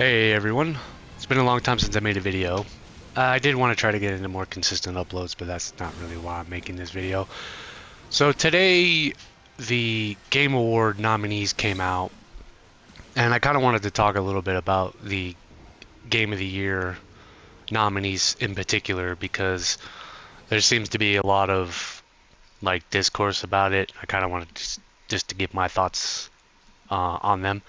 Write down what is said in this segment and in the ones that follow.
Hey everyone, it's been a long time since I made a video. I did want to try to get into more consistent uploads, but that's not really why I'm making this video. So today, the Game Award nominees came out, and I kind of wanted to talk a little bit about the Game of the Year nominees in particular because there seems to be a lot of discourse about it. I kind of wanted just to give my thoughts on them.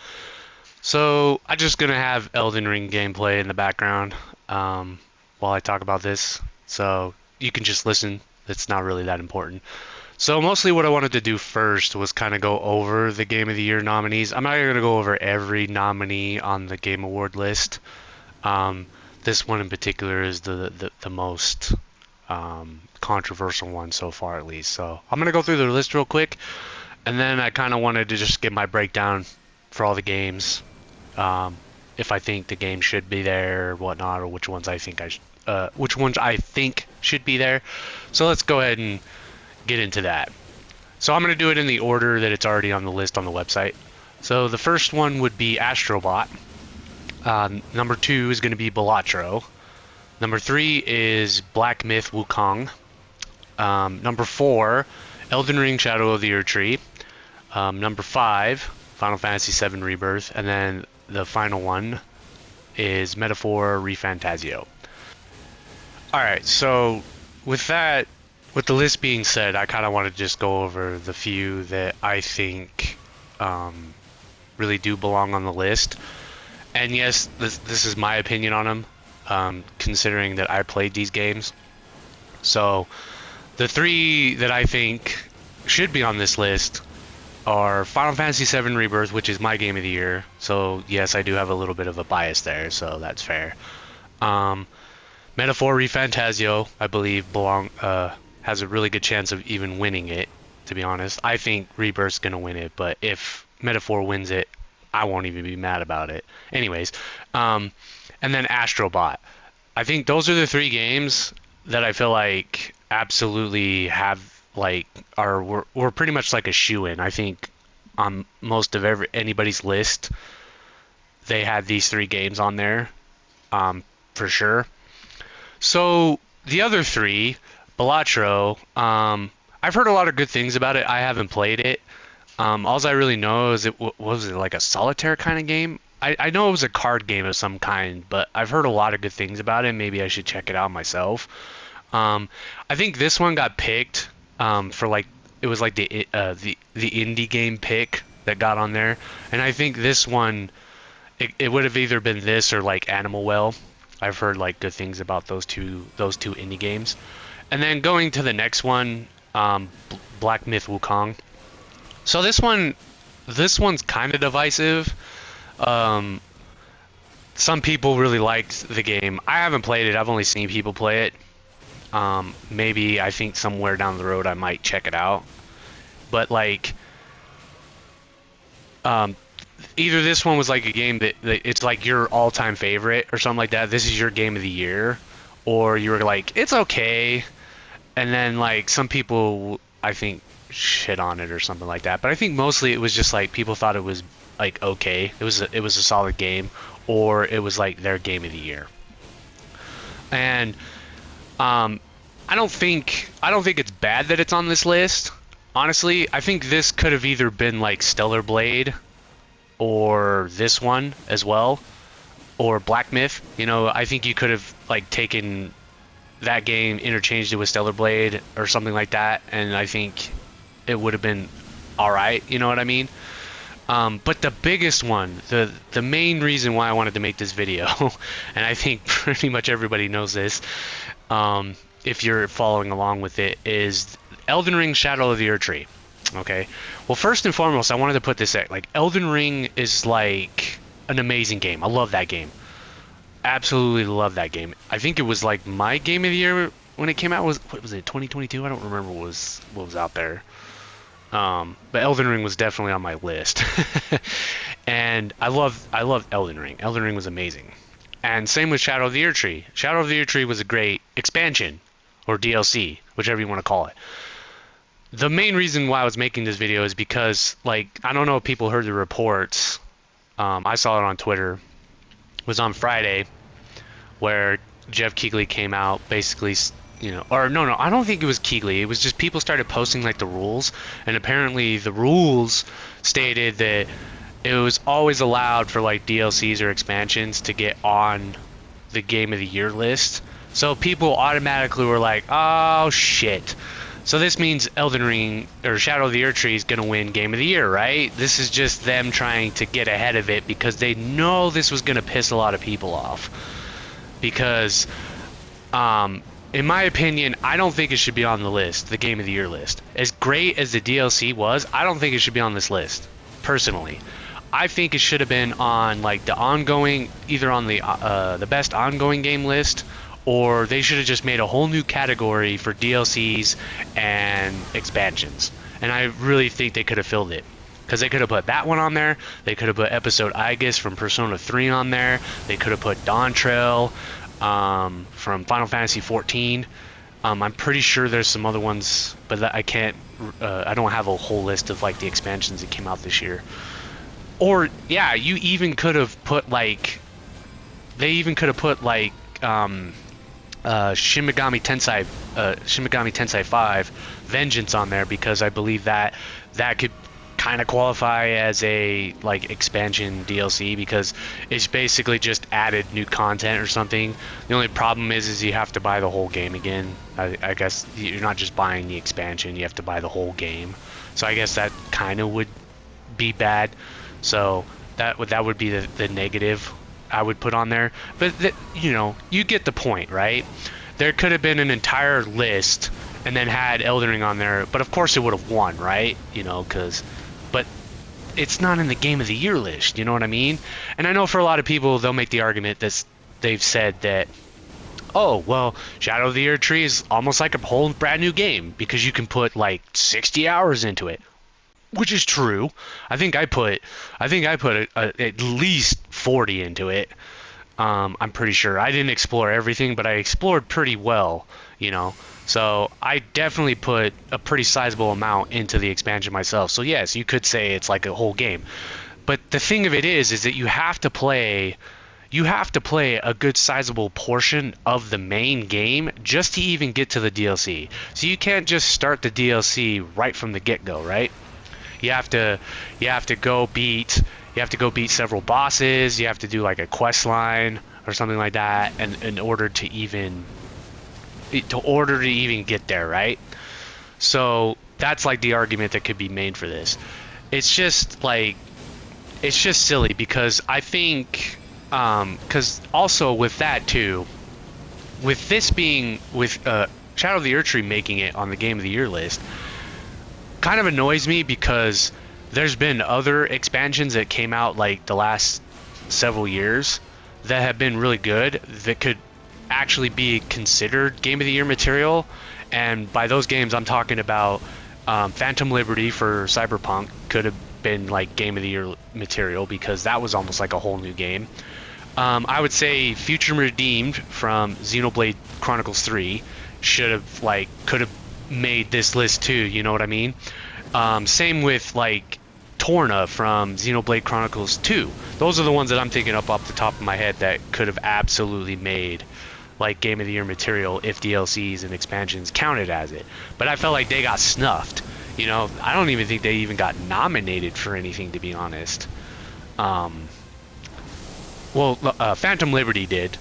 So I'm just gonna have Elden Ring gameplay in the background while I talk about this. So you can just listen. It's not really that important. So mostly what I wanted to do first was kind of go over the Game of the Year nominees. I'm not gonna go over every nominee on the Game Award list. Um, this one in particular is the most controversial one so far, at least. So I'm gonna go through the list real quick, and then I kind of wanted to just give my breakdown for all the games, if I think the game should be there or whatnot, or which ones I think which ones I think should be there. So let's go ahead and get into that. So I'm going to do it in the order that it's already on the list on the website. So the first one would be Astrobot. Number 2 is going to be Balatro. Number 3 is Black Myth Wukong. Number 4, Elden Ring Shadow of the Erdtree. Number 5, Final Fantasy VII Rebirth, and then the final one is Metaphor ReFantazio. Alright, so with the list being said, I kind of want to just go over the few that I think really do belong on the list. And yes, this is my opinion on them, considering that I played these games. So the 3 that I think should be on this list are Final Fantasy VII Rebirth, which is my game of the year. So yes, I do have a little bit of a bias there, so that's fair. Metaphor ReFantazio, I believe, has a really good chance of even winning it. To be honest, I think Rebirth's gonna win it, but if Metaphor wins it, I won't even be mad about it. Anyways, and then Astrobot. I think those are the 3 games that I feel like absolutely have we're pretty much like a shoe-in. I think on most of anybody's list, they had these 3 games on there, for sure. So the other 3, Balatro, I've heard a lot of good things about it. I haven't played it. All I really know is was it like a solitaire kind of game? I know it was a card game of some kind, but I've heard a lot of good things about it. Maybe I should check it out myself. I think this one got picked for it was like the indie game pick that got on there, and I think this one it would have either been this or like Animal Well. I've heard like good things about those two indie games. And then going to the next one, Black Myth Wukong. So this one's kind of divisive. Some people really liked the game. I haven't played it. I've only seen people play it. Maybe I think somewhere down the road I might check it out. But either this one was like a game that it's like your all-time favorite or something like that. This is your game of the year, or you were like, it's okay. And then like some people, I think, shit on it or something like that. But I think mostly it was just like people thought it was like okay. It was a solid game, or it was like their game of the year. And I don't think it's bad that it's on this list. Honestly, I think this could have either been like Stellar Blade or this one as well, or Black Myth. You know, I think you could have like taken that game, interchanged it with Stellar Blade or something like that, and I think it would have been all right. You know what I mean? But the biggest one, the main reason why I wanted to make this video, and I think pretty much everybody knows this, if you're following along with it, is Elden Ring Shadow of the Erdtree. Okay. Well, first and foremost, I wanted to put this at like Elden Ring is like an amazing game. I love that game. Absolutely love that game. I think it was like my game of the year when it came out. What was it, 2022? I don't remember what was out there. But Elden Ring was definitely on my list. And I love Elden Ring. Elden Ring was amazing. And same with Shadow of the Erdtree. Shadow of the Erdtree was a great expansion or DLC, whichever you want to call it. The main reason why I was making this video is because, like, I don't know if people heard the reports. I saw it on Twitter was on Friday, where Jeff Keighley came out basically, or no, I don't think it was Keighley. It was just people started posting like the rules, and apparently the rules stated that it was always allowed for like DLCs or expansions to get on the Game of the Year list. So people automatically were like, "Oh shit." So this means Elden Ring or Shadow of the Erdtree is going to win Game of the Year, right? This is just them trying to get ahead of it because they know this was going to piss a lot of people off. Because in my opinion, I don't think it should be on the list, the Game of the Year list. As great as the DLC was, I don't think it should be on this list, personally. I think it should have been on like the ongoing, either on the best ongoing game list, or they should have just made a whole new category for DLCs and expansions. And I really think they could have filled it. Because they could have put that one on there. They could have put episode Aegis from Persona 3 on there. They could have put Dawn Trail from Final Fantasy 14. I'm pretty sure there's some other ones, but that I can't. I don't have a whole list of like the expansions that came out this year. Or yeah, you even could have put like. They even could have put like Shin Megami Tensei 5 Vengeance on there, because I believe that could kind of qualify as a like expansion DLC, because it's basically just added new content or something. The only problem is you have to buy the whole game again. I guess you're not just buying the expansion, you have to buy the whole game. So I guess that kind of would be bad. So that would be the negative I would put on there. But you get the point, right? There could have been an entire list and then had Elden Ring on there, but of course it would have won, right? But it's not in the Game of the Year list, you know what I mean? And I know for a lot of people, they'll make the argument that they've said that, oh, well, Shadow of the Erdtree is almost like a whole brand new game because you can put like 60 hours into it, which is true. I think I put at least 40 into it. I'm pretty sure. I didn't explore everything, but I explored pretty well, So I definitely put a pretty sizable amount into the expansion myself. So yes, you could say it's like a whole game. But the thing of it is that you have to play a good sizable portion of the main game just to even get to the DLC. So you can't just start the DLC right from the get-go, right? You have to go beat several bosses. You have to do like a quest line or something like that, and in order to even get there, right? So that's like the argument that could be made for this. It's just silly, because I think because also with that too, with this being with Shadow of the Erdtree making it on the Game of the Year list, kind of annoys me, because there's been other expansions that came out like the last several years that have been really good, that could actually be considered Game of the Year material. And by those games, I'm talking about Phantom Liberty for Cyberpunk could have been like Game of the Year material, because that was almost like a whole new game. I would say Future Redeemed from Xenoblade Chronicles 3 could have made this list too, you know what I mean? Same with like Torna from Xenoblade Chronicles 2. Those are the ones that I'm thinking up off the top of my head that could have absolutely made like Game of the Year material if DLCs and expansions counted as it. But I felt like they got snuffed. I don't even think they even got nominated for anything, to be honest. Phantom Liberty did.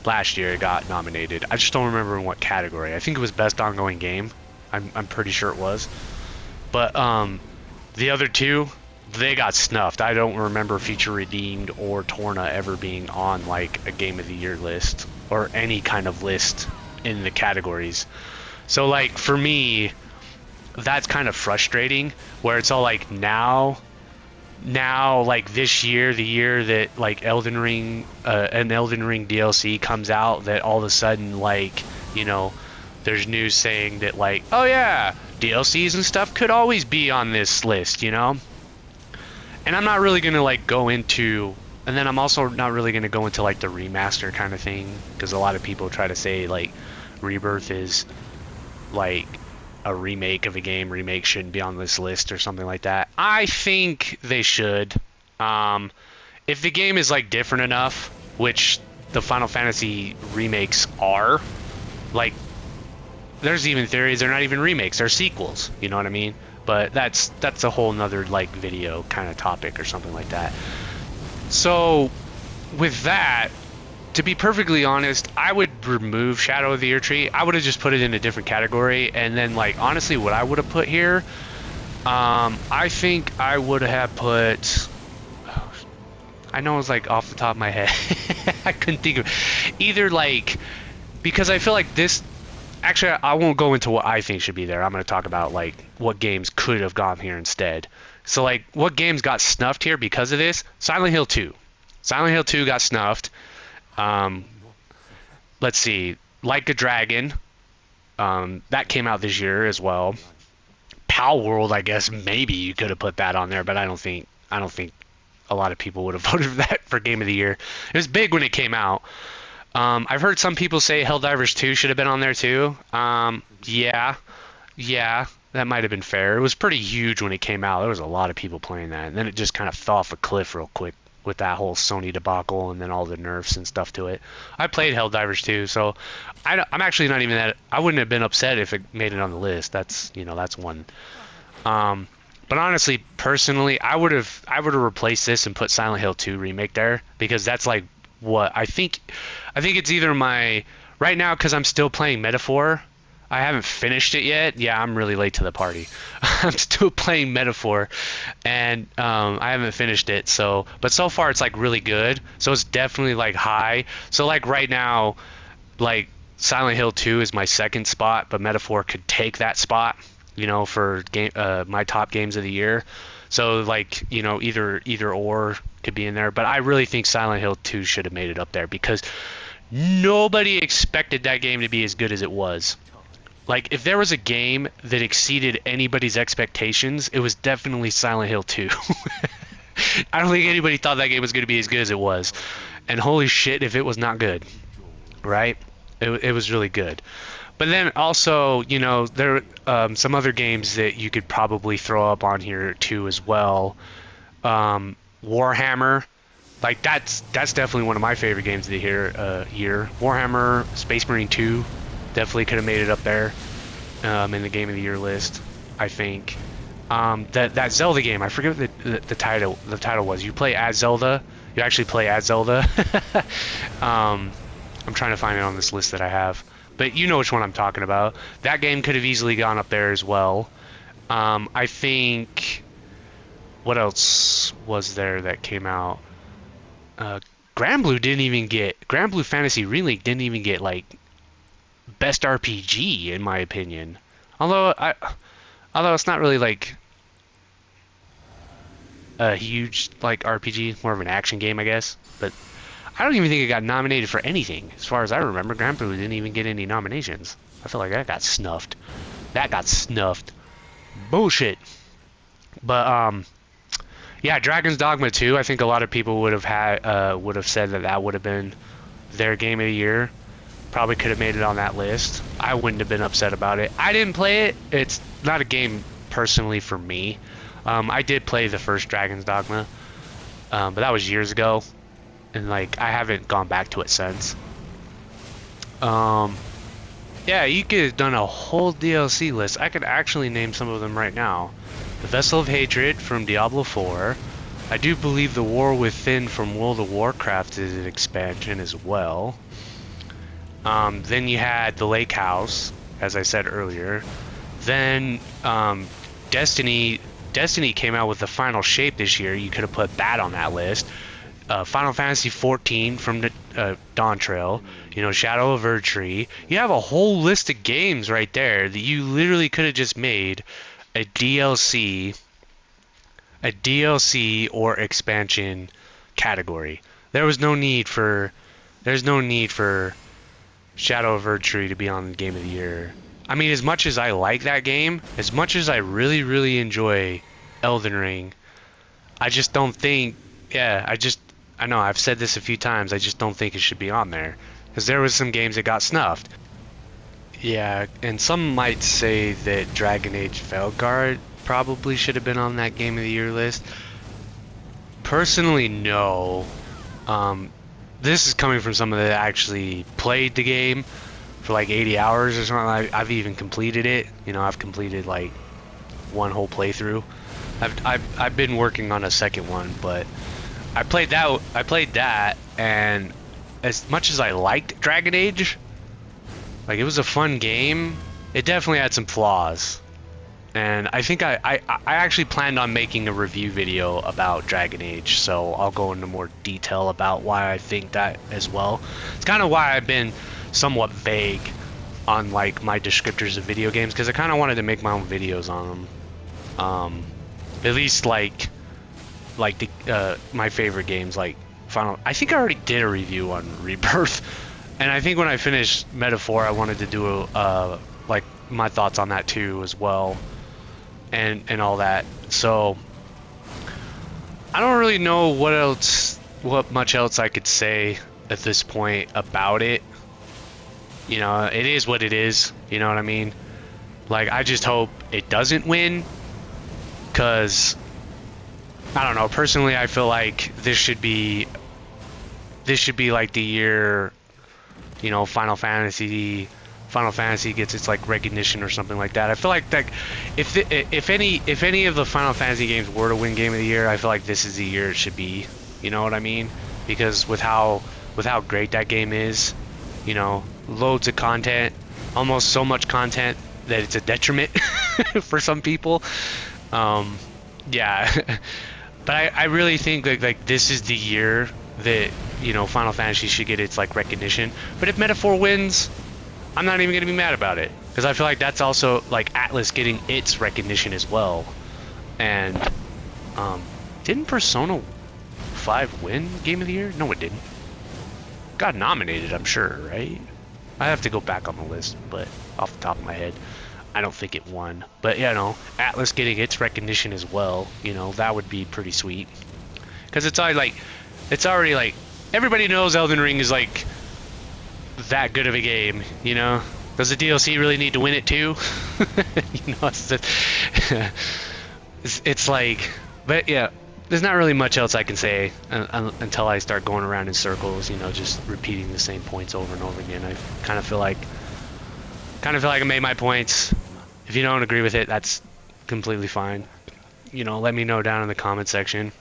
Last year it got nominated. I just don't remember in what category. I think it was Best Ongoing Game. I'm pretty sure it was. But the other two, they got snuffed. I don't remember Future Redeemed or Torna ever being on like a Game of the Year list or any kind of list in the categories. So like for me, that's kind of frustrating, where it's all like now like this year, the year that like Elden Ring an Elden Ring DLC comes out, that all of a sudden like there's news saying that like, oh yeah, DLCs and stuff could always be on this list, And I'm not really gonna like go into, and then I'm also not really gonna go into like the remaster kind of thing, because a lot of people try to say like Rebirth is like a remake of a game. Remake shouldn't be on this list or something like that. I think they should. If the game is like different enough, which the Final Fantasy remakes are. Like, there's even theories they're not even remakes, they're sequels. You know what I mean? But that's a whole nother like video kind of topic or something like that. So with that, to be perfectly honest, I would remove Shadow of the Erdtree. I would have just put it in a different category, and then like honestly, what I would have put here, I think I would have put. I know it's like off the top of my head. I couldn't think of either, like, because I feel like this. Actually, I won't go into what I think should be there. I'm going to talk about like what games could have gone here instead. So like what games got snuffed here because of this? Silent Hill 2. Silent Hill 2 got snuffed. Let's see, Like a Dragon, that came out this year as well. Pal World, I guess maybe you could have put that on there, but I don't think a lot of people would have voted for that for Game of the Year. It was big when it came out. I've heard some people say Helldivers 2 should have been on there too. Yeah, that might have been fair. It was pretty huge when it came out. There was a lot of people playing that, and then it just kind of fell off a cliff real quick with that whole Sony debacle and then all the nerfs and stuff to it. I played Helldivers 2, so I'm actually not even that. I wouldn't have been upset if it made it on the list. That's one. But honestly, personally, I would have replaced this and put Silent Hill 2 remake there, because that's like what I think it's either my right now, because I'm still playing Metaphor. I haven't finished it yet. Yeah, I'm really late to the party. I'm still playing Metaphor, and I haven't finished it. But so far it's like really good. So it's definitely like high. So like right now, like Silent Hill 2 is my second spot, but Metaphor could take that spot, for my top games of the year. So like, either or could be in there. But I really think Silent Hill 2 should have made it up there, because nobody expected that game to be as good as it was. Like, if there was a game that exceeded anybody's expectations, it was definitely Silent Hill 2. I don't think anybody thought that game was going to be as good as it was. And holy shit, if it was not good, right? It was really good. But then also, there are some other games that you could probably throw up on here too as well. Warhammer, like that's definitely one of my favorite games of the year. Warhammer, Space Marine 2. Definitely could have made it up there in the Game of the Year list, I think. That Zelda game, I forget what the title was. You play as Zelda. You actually play as Zelda. I'm trying to find it on this list that I have. But you know which one I'm talking about. That game could have easily gone up there as well. I think... What else was there that came out? Granblue Fantasy Relink didn't even get, like, Best RPG, in my opinion. Although it's not really like a huge like RPG, more of an action game, I guess. But I don't even think it got nominated for anything, as far as I remember. Granblue didn't even get any nominations. I feel like that got snuffed. Bullshit. But yeah, Dragon's Dogma 2. I think a lot of people would have said that would have been their game of the year. Probably could have made it on that list. I wouldn't have been upset about it. I didn't play it. It's not a game personally for me. I did play the first Dragon's Dogma, but that was years ago, and like I haven't gone back to it since. Yeah, you could have done a whole DLC list. I could actually name some of them right now. The Vessel of Hatred from Diablo 4. I do believe the War Within from World of Warcraft is an expansion as well. Then you had the Lake House, as I said earlier. Then Destiny came out with the Final Shape this year. You could have put that on that list. Final Fantasy 14 from the Dawn Trail. Shadow of Erdtree. You have a whole list of games right there that you literally could have just made a DLC or expansion category. There's no need for Shadow of Erdtree to be on Game of the Year. I mean, as much as I like that game, as much as I really, really enjoy Elden Ring, I just don't think, I know I've said this a few times, I just don't think it should be on there. Because there was some games that got snuffed. Yeah, and some might say that Dragon Age Veilguard probably should have been on that Game of the Year list. Personally, no. this is coming from someone that actually played the game for like 80 hours or something. I've even completed it. You know, I've completed like one whole playthrough. I've been working on a second one, but I played that. I played that, and as much as I liked Dragon Age, like it was a fun game, it definitely had some flaws. And I think I actually planned on making a review video about Dragon Age, so I'll go into more detail about why I think that as well. It's kind of why I've been somewhat vague on like my descriptors of video games, because I kind of wanted to make my own videos on them. At least like the my favorite games like Final. I think I already did a review on Rebirth, and I think when I finished Metaphor, I wanted to do a like my thoughts on that too as well, and all that. So I don't really know what much else I could say at this point about it. You know, it is what it is. You know what I mean? Like, I just hope it doesn't win, because I don't know. Personally, I feel like this should be like the year, you know, Final Fantasy gets its like recognition or something like that. I feel like that if any of the Final Fantasy games were to win Game of the Year, I feel like this is the year it should be. You know what I mean? Because with how great that game is, you know, loads of content, almost so much content that it's a detriment for some people. Yeah, but I really think like this is the year that, you know, Final Fantasy should get its like recognition. But if Metaphor wins, I'm not even gonna be mad about it, because I feel like that's also like Atlas getting its recognition as well. And didn't Persona 5 win Game of the Year? No, it didn't. Got nominated, I'm sure, right? I have to go back on the list, but off the top of my head, I don't think it won. But, you know, Atlas getting its recognition as well, you know, that would be pretty sweet. Because it's already like, everybody knows Elden Ring is like that good of a game, you know? Does the DLC really need to win it too? You know, it's like, but yeah, there's not really much else I can say until I start going around in circles, you know, just repeating the same points over and over again. I kind of feel like I made my points. If you don't agree with it, that's completely fine. You know, let me know down in the comment section.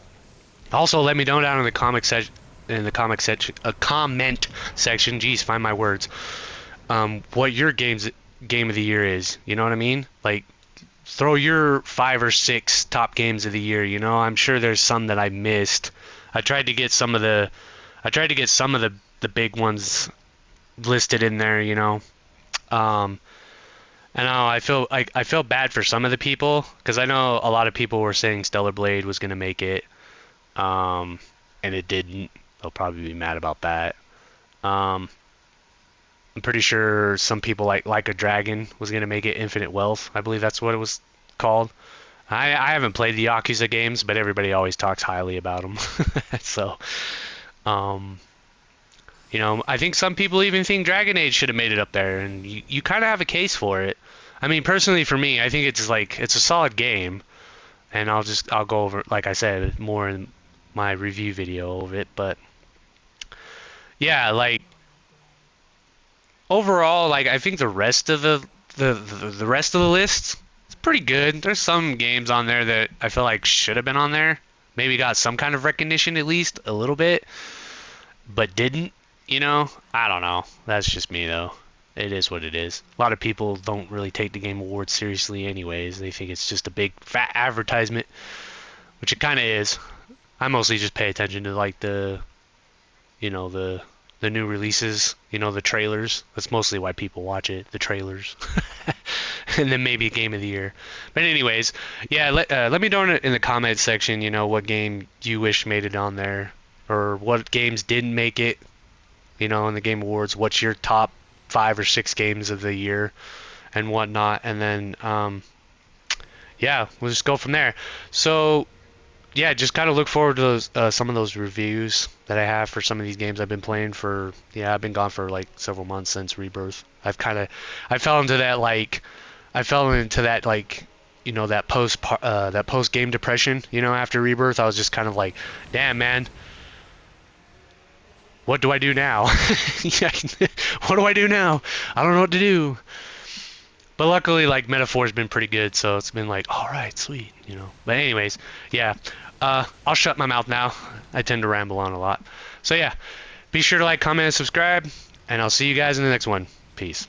Also, let me know down in the comment section. Jeez, find my words. What your game of the year is. You know what I mean? Like, throw your 5 or 6 top games of the year. You know, I'm sure there's some that I missed. I tried to get some of the big ones listed in there. You know, and I feel bad for some of the people, because I know a lot of people were saying Stellar Blade was gonna make it, and it didn't. They'll probably be mad about that. I'm pretty sure some people like a Dragon was gonna make it Infinite Wealth. I believe that's what it was called. I haven't played the Yakuza games, but everybody always talks highly about them. So, you know, I think some people even think Dragon Age should have made it up there, and you kind of have a case for it. I mean, personally for me, I think it's a solid game, and I'll go over, like I said, more in my review video of it. But yeah, like overall, like I think the rest of the rest of the list is pretty good. There's some games on there that I feel like should have been on there. Maybe got some kind of recognition, at least a little bit, but didn't. You know, I don't know. That's just me though. It is what it is. A lot of people don't really take the Game Awards seriously anyways. They think it's just a big fat advertisement, which it kind of is. I mostly just pay attention to like you know, the new releases, you know, the trailers. That's mostly why people watch it, the trailers. And then maybe Game of the Year. But anyways, yeah, let me know in the comment section, you know, what game you wish made it on there, or what games didn't make it, you know, in the Game Awards. What's your top 5 or 6 games of the year and whatnot, and then yeah, we'll just go from there. So yeah, just kind of look forward to those some of those reviews that I have for some of these games I've been playing for. Yeah, I've been gone for like several months since Rebirth. I fell into that like, you know, that post game depression, you know, after Rebirth. I was just kind of like, damn man, what do I do now? What do I do now? I don't know what to do. But luckily, like, Metaphor's been pretty good, so it's been like, all right, sweet, you know. But anyways, yeah, I'll shut my mouth now. I tend to ramble on a lot. So yeah, be sure to like, comment, and subscribe, and I'll see you guys in the next one. Peace.